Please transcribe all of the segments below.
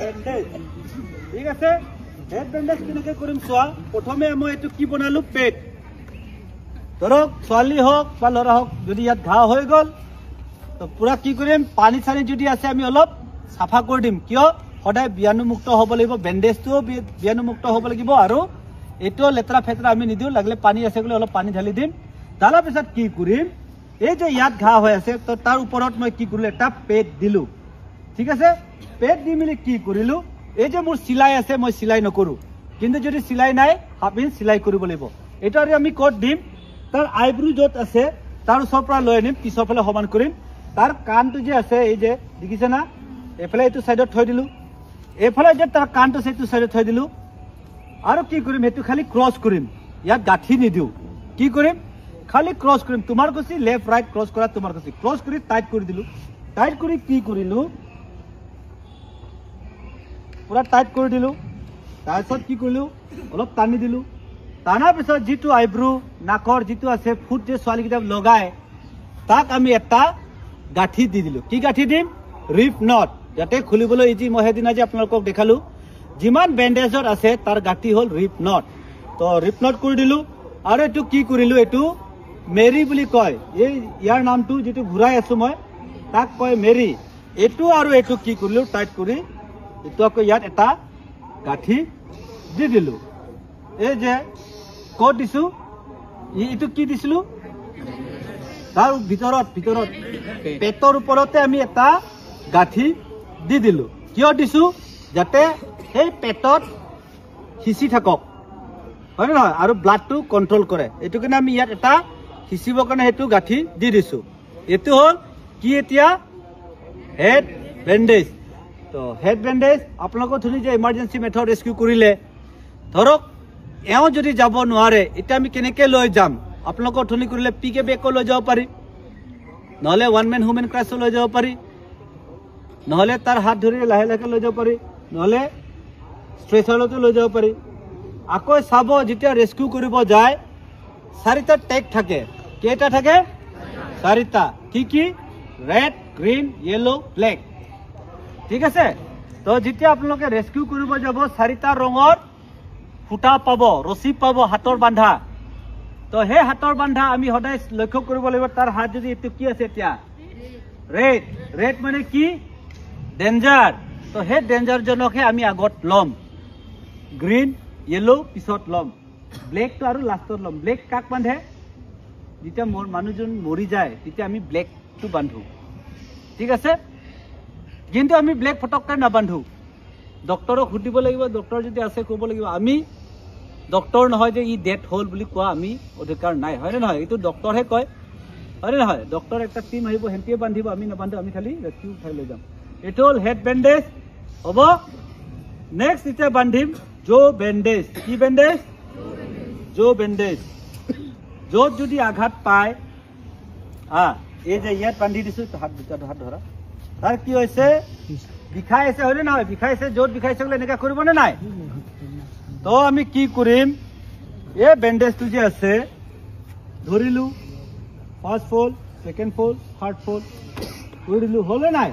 bandage ঠিক আছে head bandage কেনেকৈ কৰিম চোৱা প্ৰথমে মই এইটো কি বনালো পেট ধৰক ছোৱালী হওক বা ল'ৰা হওক যদি ইয়াত ঘাঁ হৈ গ'ল তো পুৰা কি কৰিম পানী চানী যদি আছে আমি অলপ চাফা কৰি দিম কিয় সদায় বীজাণুমুক্ত হ'ব লাগিব বেন্ডেজটোও বীজাণুমুক্ত হ'ব লাগিব আৰু এইটো লেতেৰা ফেতেৰা আমি নিদিওঁ লাগিলে পানী আছে বুলি অলপ পানী ঢালি দিম ঢালাৰ পিছত কি কৰিম এই যে ইয়াত ঘাঁ হৈ আছে তো তাৰ ওপৰত মই কি কৰিলোঁ এটা পেট দিলোঁ ঠিক আছে পেট দি মেলি কি কৰিলোঁ এই যে মোৰ চিলাই আছে মই চিলাই নকৰোঁ কিন্তু যদি চিলাই নাই হাফ ইঞ্চ চিলাই কৰিব লাগিব এইটো আৰু আমি ক'ত দিম তাৰ আইব্ৰু য'ত আছে তাৰ ওচৰৰ পৰা লৈ আনিম পিছৰ ফালে সমান কৰিম তাৰ কাণটো যে আছে এই যে দেখিছে না এইফালে এইটো চাইডত থৈ দিলোঁ এইফালে যে তাৰ কাণটো আছে এইটো চাইডত থৈ দিলোঁ আৰু কি কৰিম সেইটো খালি ক্ৰছ কৰিম ইয়াত গাঁঠি নিদিওঁ কি কৰিম খালি ক্ৰছ কৰিম তোমাৰ কৈছি লেফ্ট ৰাইট ক্ৰছ কৰা তোমাৰ কৈছি ক্ৰছ কৰি টাইট কৰি দিলোঁ টাইট কৰি কি কৰিলোঁ পুৰা টাইট কৰি দিলোঁ তাৰপিছত কি কৰিলোঁ অলপ টানি দিলোঁ টানাৰ পিছত যিটো আইব্ৰু নাকৰ যিটো আছে ফুট যে ছোৱালীকেইটা লগাই তাক আমি এটা গাঁঠি দি দিলোঁ কি গাঁঠি দিম ৰিপ নট যাতে খুলিবলৈ ইজি মই সেইদিনা যে আপোনালোকক দেখালোঁ যিমান বেণ্ডেজত আছে তাৰ গাঁঠি হ'ল ৰিপ নট তো ৰিপ নট কৰি দিলোঁ আৰু এইটো কি কৰিলোঁ এইটো মেৰী বুলি কয় এই ইয়াৰ নামটো যিটো ঘূৰাই আছোঁ মই তাক কয় মেৰী এইটো আৰু এইটো কি কৰিলোঁ টাইট কৰি এইটো আকৌ ইয়াত এটা গাঁঠি দি দিলোঁ এই যে ক'ত দিছোঁ এইটো কি দিছিলোঁ তাৰ ভিতৰত পেটৰ ওপৰতে আমি এটা গাঁঠি দি দিলোঁ কিয় দিছোঁ যাতে সেই পেটত সিঁচি থাকক হয় নে নহয় আৰু ব্লাডটো কণ্ট্ৰল কৰে এইটো কাৰণে আমি ইয়াত এটা সিঁচিবৰ কাৰণে সেইটো গাঁঠি দি দিছোঁ এইটো হ'ল কি এতিয়া হেড বেণ্ডেজ তো হেড বেণ্ডেজ আপোনালোকৰ ধৰি যে ইমাৰ্জেঞ্চি মেথড ৰেস্কিউ কৰিলে ধৰক এওঁ যদি যাব নোৱাৰে এতিয়া আমি কেনেকৈ লৈ যাম আপোনালোকৰ ধনি কৰিলে পিকে বেকো লৈ যাব পাৰি নহ'লে ওৱান মেন হুমেন ক্ৰাছো লৈ যাব পাৰি নহ'লে তাৰ হাত ধৰি লাহে লাহে লৈ যাব পাৰি নহ'লে ষ্ট্ৰেচাৰতো লৈ যাব পাৰি আকৌ চাব যেতিয়া ৰেস্কিউ কৰিব যায় 4টা টেগ থাকে কেইটা থাকে 4টা কি ৰেড গ্ৰীণ য়েলো ব্লেক ঠিক আছে তো যেতিয়া আপোনালোকে ৰেস্কিউ কৰিব যাব 4টা ৰঙৰ ফুটা পাব ৰছী পাব হাতৰ বান্ধা তো সেই হাতৰ বান্ধা আমি সদায় লক্ষ্য কৰিব লাগিব তাৰ হাত যদি এইটো কি আছে এতিয়া ৰেড মানে কি ডেঞ্জাৰ তো সেই ডেঞ্জাৰজনকহে আমি আগত ল'ম গ্ৰীণ য়েলো পিছত ল'ম ব্লেকটো আৰু লাষ্টত ল'ম ব্লেক কাক বান্ধে যেতিয়া মানুহজন মৰি যায় তেতিয়া আমি ব্লেকটো বান্ধো ঠিক আছে কিন্তু আমি ব্লেক ফটককৈ নাবান্ধো ডক্টৰক সুধিব লাগিব ডক্টৰ যদি আছে ক'ব লাগিব আমি ডক্টৰ নহয় যে ই ডেথ হ'ল বুলি কোৱা আমি অধিকাৰ নাই হয়নে নহয় এইটো ডক্টৰহে কয় হয়নে নহয় ডক্টৰ একটা টিম আহিব হেঁতিয়ে বান্ধিব আমি নাবান্ধো আমি খালি ৰেস্কিউ উঠাই লৈ যাম এইটো হ'ল হেড বেণ্ডেজ হ'ব নেক্সট এতিয়া বান্ধিম জো বেণ্ডেজ কি বেণ্ডেজ জো বেণ্ডেজ য'ত যদি আঘাত পায় এই যে ইয়াত বান্ধি দিছোঁ হাত দুটা হাত ধৰা তাৰ কি হৈছে বিষাই আছে হয়নে নহয় বিষাইছে য'ত বিষাইছে বোলে এনেকুৱা কৰিবনে নাই তো আমি কি কৰিম এই বেণ্ডেজটো যে আছে ধৰিলোঁ first fold second fold third fold কৰি দিলোঁ হ'লে নাই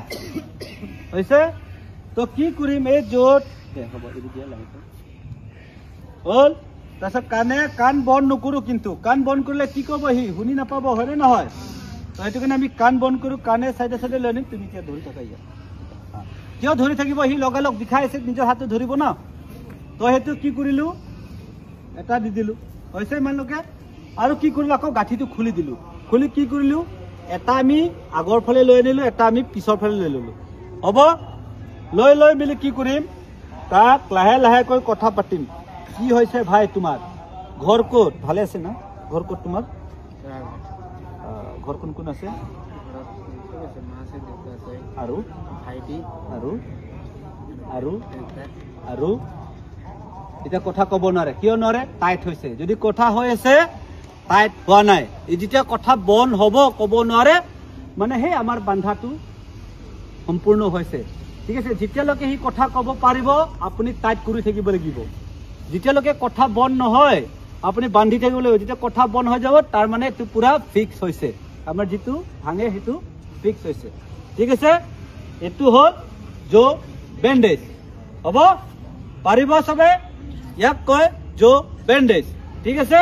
হৈছে তো কি কৰিম এই য'ত হ'ব হ'ল তাৰপিছত কাণ বন্ধ নকৰোঁ কিন্তু কাণ বন্ধ কৰিলে কি ক'ব সি শুনি নাপাব হয়নে নহয় তো সেইটো কাৰণে আমি কাণ বন্ধ কৰোঁ কাণে চাইডে চাইডে লৈ আনিম তুমি এতিয়া ধৰি থাকা ইয়াত কিয় ধৰি থাকিব সি লগালগ বিষাই আছে নিজৰ হাতটো ধৰিব ন তো সেইটো কি কৰিলোঁ এটা দি দিলোঁ হৈছে ইমানলৈকে আৰু কি কৰিলোঁ আকৌ গাঁঠিটো খুলি দিলোঁ খুলি কি কৰিলোঁ এটা আমি আগৰ ফালে লৈ আনিলোঁ এটা আমি পিছৰ ফালে লৈ ল'লোঁ হ'ব লৈ মেলি কি কৰিম তাক লাহে লাহেকৈ কথা পাতিম কি হৈছে ভাই তোমাৰ ঘৰ ক'ত ভালে আছে না ঘৰ ক'ত তোমাৰ ঘৰ কোন কোন আছে আৰু এতিয়া কথা ক'ব নোৱাৰে কিয় নোৱাৰে টাইট হৈছে যদি কথা হৈ আছে টাইট হোৱা নাই যেতিয়া কথা বন্ধ হ'ব ক'ব নোৱাৰে মানে সেই আমাৰ বান্ধাটো সম্পূৰ্ণ হৈছে ঠিক আছে যেতিয়ালৈকে সি কথা ক'ব পাৰিব আপুনি টাইট কৰি থাকিব লাগিব যেতিয়ালৈকে কথা বন্ধ নহয় আপুনি বান্ধি থাকিব লাগিব যেতিয়া কথা বন্ধ হৈ যাব তাৰ মানে এইটো পুৰা ফিক্স হৈছে আমাৰ যিটো ভাঙে সেইটো ফিক্স হৈছে ঠিক আছে এইটো হ'ল জো বেণ্ডেজ হ'ব পাৰিব চবে ইয়াক কয় জো বেণ্ডেজ ঠিক আছে